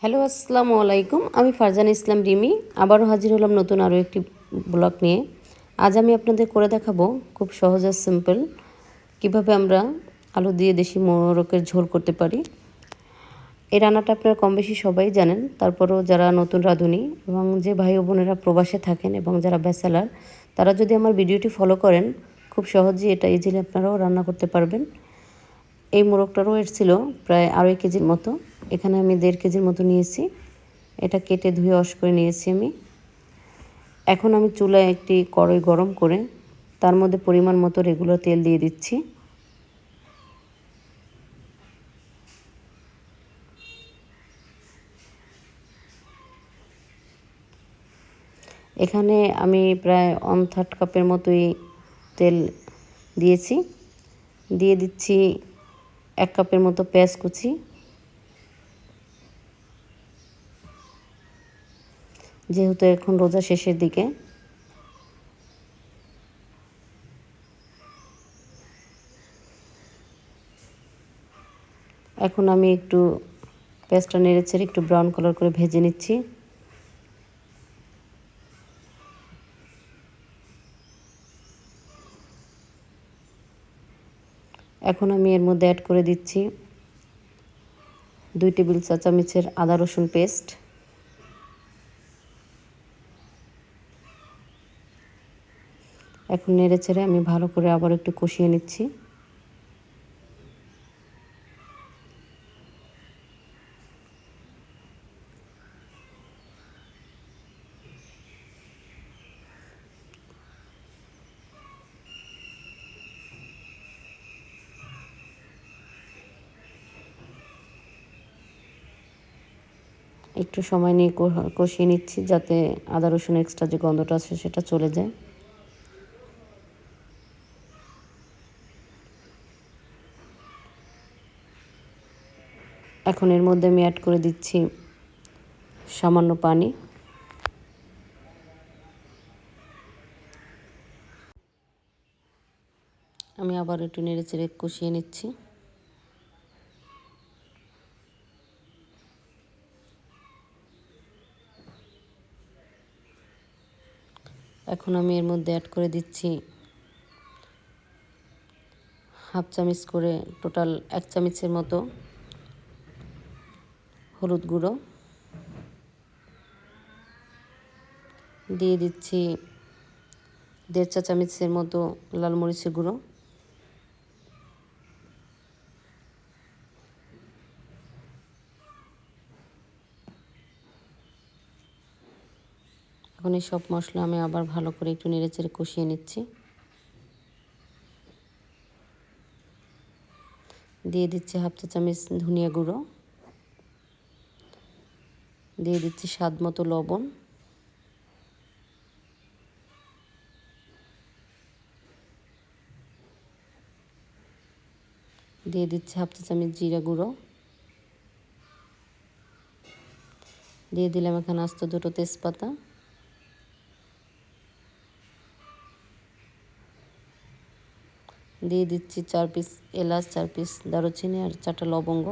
Hello, আসসালামু আলাইকুম। আমি ফারজানা ইসলাম রিমি আবারও হাজির হলাম নতুন আরও একটি ব্লগ নিয়ে। আজ আমি আপনাদের করে দেখাবো খুব সহজ আর সিম্পল কীভাবে আমরা আলু দিয়ে দেশি মোরগের ঝোল করতে পারি। এই রান্নাটা আপনারা কম বেশি সবাই জানেন, তারপরেও যারা নতুন রাঁধুনি এবং যে ভাই ও বোনেরা প্রবাসে থাকেন এবং যারা ব্যাচেলার, তারা যদি আমার ভিডিওটি ফলো করেন খুব সহজেই এটা ইজিলি আপনারাও রান্না করতে পারবেন। এই মোরগটারও ওয়েট ছিল প্রায় 2.5 কেজির মতো। এখানে আমি 1.5 কেজির মতো নিয়েছি। এটা কেটে ধুয়ে ওয়াশ করে নিয়েছি আমি। এখন আমি চুলায় একটি কড়াই গরম করে তার মধ্যে পরিমাণ মতো রেগুলার তেল দিয়ে দিচ্ছি। এখানে আমি প্রায় 1/3 কাপের মতোই তেল দিয়েছি। দিয়ে দিচ্ছি 1 কাপের মতো পেঁয়াজ কুচি, যেহেতু এখন রোজা শেষের দিকে। এখন আমি একটু পেঁয়াজটা নেড়েচেড়ে একটু ব্রাউন কালার করে ভেজে নিচ্ছি। এখন আমি এর মধ্যে অ্যাড করে দিচ্ছি 2 টেবিল চা চামচের আদা রসুন পেস্ট। এখন নেড়েচেড়ে আমি ভালো করে আবার একটু কষিয়ে নিচ্ছি। একটু সময় নিয়ে কষিয়ে নিচ্ছি যাতে আদা রসুন এক্সট্রা যে গন্ধটা আছে সেটা চলে যায়। এখন এর মধ্যে আমি অ্যাড করে দিচ্ছি সামান্য পানি। আমি আবার একটু নেড়েচেড়ে কষিয়ে নিচ্ছি। এখন আমি এর মধ্যে অ্যাড করে দিচ্ছি হাফ চামচ করে, টোটাল 1 চামচের মতো হলুদ গুঁড়ো। দিয়ে দিচ্ছি 1.5 চা চামচের মতো লাল মরিচের গুঁড়ো। এখন এই সব মশলা আমি আবার ভালো করে একটু নেড়েচেড়ে কষিয়ে নিচ্ছি। দিয়ে দিচ্ছি হাফ চা চামচ ধনিয়া গুঁড়ো। দিয়ে দিচ্ছি স্বাদ মতো লবণ। দিয়ে দিচ্ছি হাফ চা চামচ জিরা গুঁড়ো। দিয়ে দিলাম এখানে আস্ত 2টো তেজপাতা। দিয়ে দিচ্ছি 4 পিস এলাচ, 4 পিস দারুচিনি আর 4টা লবঙ্গ।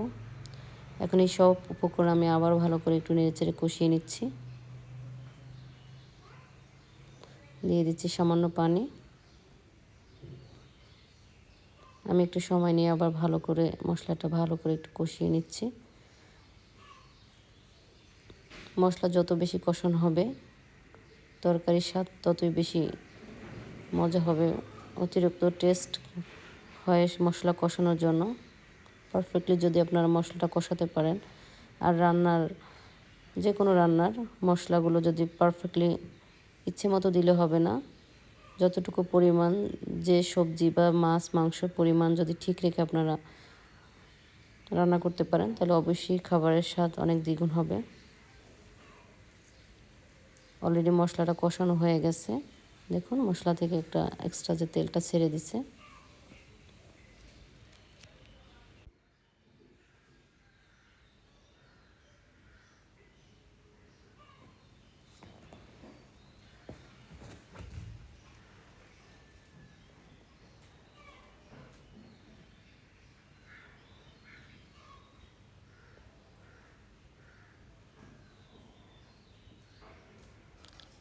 এখন এই সব উপকরণ আমি আবার ভালো করে একটু নেড়েচেড়ে কষিয়ে নিচ্ছি। দিয়ে দিচ্ছি সামান্য পানি। আমি একটু সময় নিয়ে আবার ভালো করে মশলাটা ভালো করে একটু কষিয়ে নিচ্ছি। মশলা যত বেশি কষানো হবে তরকারির স্বাদ ততই বেশি মজা হবে। অতিরিক্ত টেস্ট হয় মশলা কষানোর জন্য। পারফেক্টলি যদি আপনারা মশলাটা কষাতে পারেন, আর যে কোনো রান্নার মশলাগুলো যদি পারফেক্টলি ইচ্ছে মতো দিলে হবে না, যতটুকু পরিমাণ যে সবজি বা মাছ মাংসের পরিমাণ যদি ঠিক রেখে আপনারা রান্না করতে পারেন তাহলে অবশ্যই খাবারের স্বাদ অনেক দ্বিগুণ হবে। অলরেডি মশলাটা কষানো হয়ে গেছে, দেখুন মশলা থেকে একটা এক্সট্রা যে তেলটা ছেড়ে দিছে।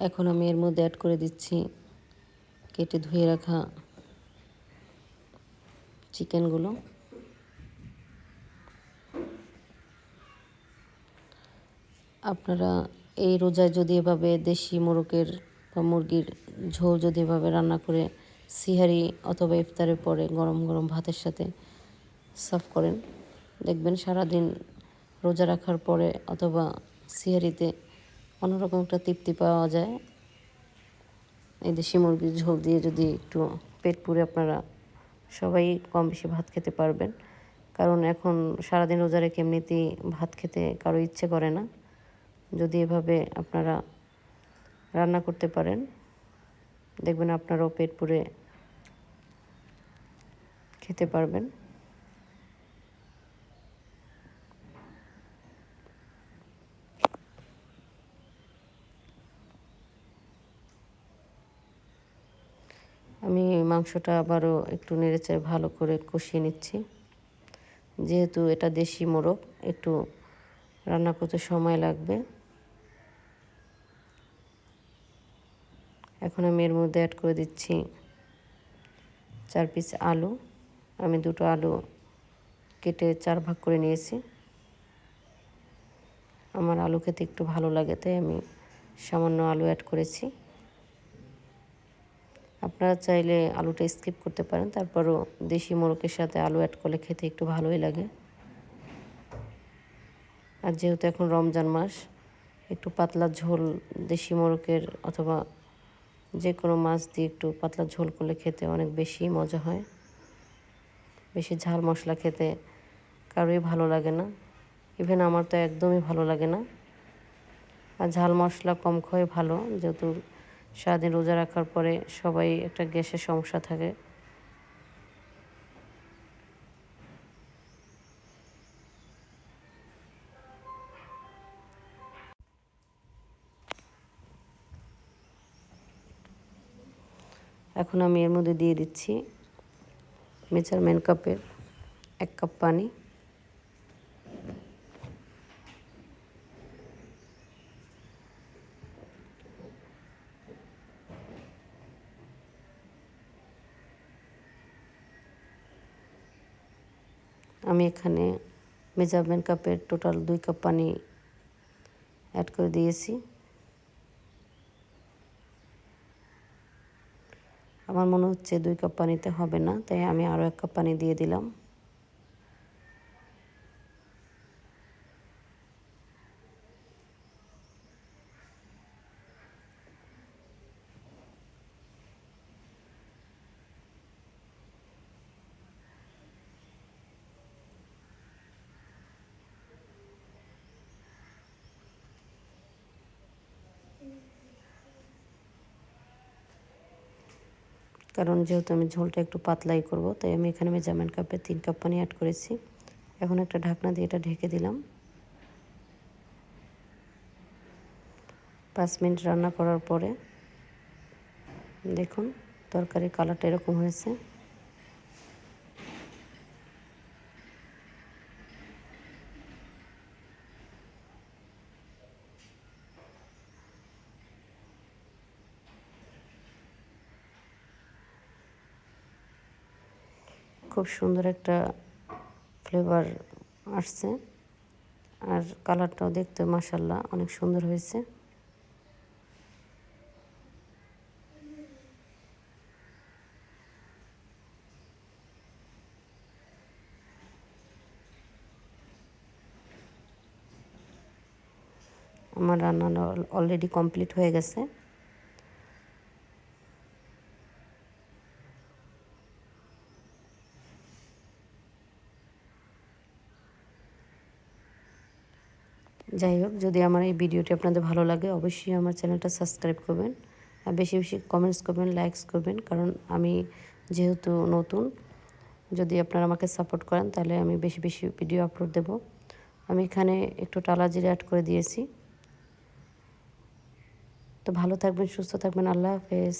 এখন আমি এর মধ্যে অ্যাড করে দিচ্ছি কেটে ধুয়ে রাখা চিকেনগুলো। আপনারা এই রোজায় যদি এভাবে দেশি মোরগের বা মুরগির ঝোল যদি এভাবে রান্না করে সিহারি অথবা ইফতারের পরে গরম গরম ভাতের সাথে সার্ভ করেন, দেখবেন সারাদিন রোজা রাখার পরে অথবা সিহারিতে অন্যরকম একটা তৃপ্তি পাওয়া যায়। এই দেশি মুরগির ঝোল দিয়ে যদি একটু পেট পুরে আপনারা সবাই কম বেশি ভাত খেতে পারবেন, কারণ এখন সারাদিন রোজা রেখে এমনিতেই ভাত খেতে কারো ইচ্ছে করে না। যদি এভাবে আপনারা রান্না করতে পারেন, দেখবেন আপনারাও পেট পুরে খেতে পারবেন। আমি মাংসটা আবারও একটু নেড়েচেড়ে ভালো করে কষিয়ে নিচ্ছি। যেহেতু এটা দেশি মোরগ, একটু রান্না করতে সময় লাগবে। এখন আমি এর মধ্যে অ্যাড করে দিচ্ছি 4 পিস আলু। আমি 2টো আলু কেটে 4 ভাগ করে নিয়েছি। আমার আলু খেতে একটু ভালো লাগে, তাই আমি সামান্য আলু অ্যাড করেছি। আপনারা চাইলে আলুটা স্কিপ করতে পারেন, তারপরও দেশি মোরগের সাথে আলু অ্যাড করলে খেতে একটু ভালোই লাগে। আর যেহেতু এখন রমজান মাস, একটু পাতলা ঝোল দেশি মোরগের অথবা যে কোনো মাছ দিয়ে একটু পাতলা ঝোল করলে খেতে অনেক বেশি মজা হয়। বেশি ঝাল মশলা খেতে কারোই ভালো লাগে না, ইভেন আমার তো একদমই ভালো লাগে না। আর ঝাল মশলা কম খাওয়াই ভালো, যেহেতু সারাদিন রোজা রাখার পরে সবাই একটা গ্যাসের সমস্যা থাকে। এখন আমি এর মধ্যে দিয়ে দিচ্ছি মেজারমেন্ট কাপের 1 কাপ পানি। আমি এখানে মেজারমেন্ট কাপের টোটাল 2 কাপ পানি অ্যাড করে দিয়েছি। আমার মনে হচ্ছে 2 কাপ পানিতে হবে না, তাই আমি আরও 1 কাপ পানি দিয়ে দিলাম। কারণ যেহেতু আমি ঝোলটা একটু পাতলাই করব, তাই আমি এখানে মেজারমেন্ট কাপে 3 কাপ পানি অ্যাড করেছি। এখন একটা ঢাকনা দিয়ে এটা ঢেকে দিলাম। 5 মিনিট রান্না করার পরে দেখুন তরকারির কালারটা এরকম হয়েছে। খুব সুন্দর একটা ফ্লেভার আসছে, আর কালারটাও দেখতে মাশাআল্লাহ অনেক সুন্দর হয়েছে। আমার রান্নাটা অলরেডি কমপ্লিট হয়ে গেছে। যাই হোক, যদি আমার এই ভিডিওটি আপনাদের ভালো লাগে অবশ্যই আমার চ্যানেলটা সাবস্ক্রাইব করবেন, আর বেশি বেশি কমেন্টস করবেন, লাইকস করবেন, কারণ আমি যেহেতু নতুন, যদি আপনারা আমাকে সাপোর্ট করেন তাহলে আমি বেশি বেশি ভিডিও আপলোড দেব। আমি এখানে একটু টালা জিরা অ্যাড করে দিয়েছি। তো ভালো থাকবেন, সুস্থ থাকবেন, আল্লাহ হাফেজ।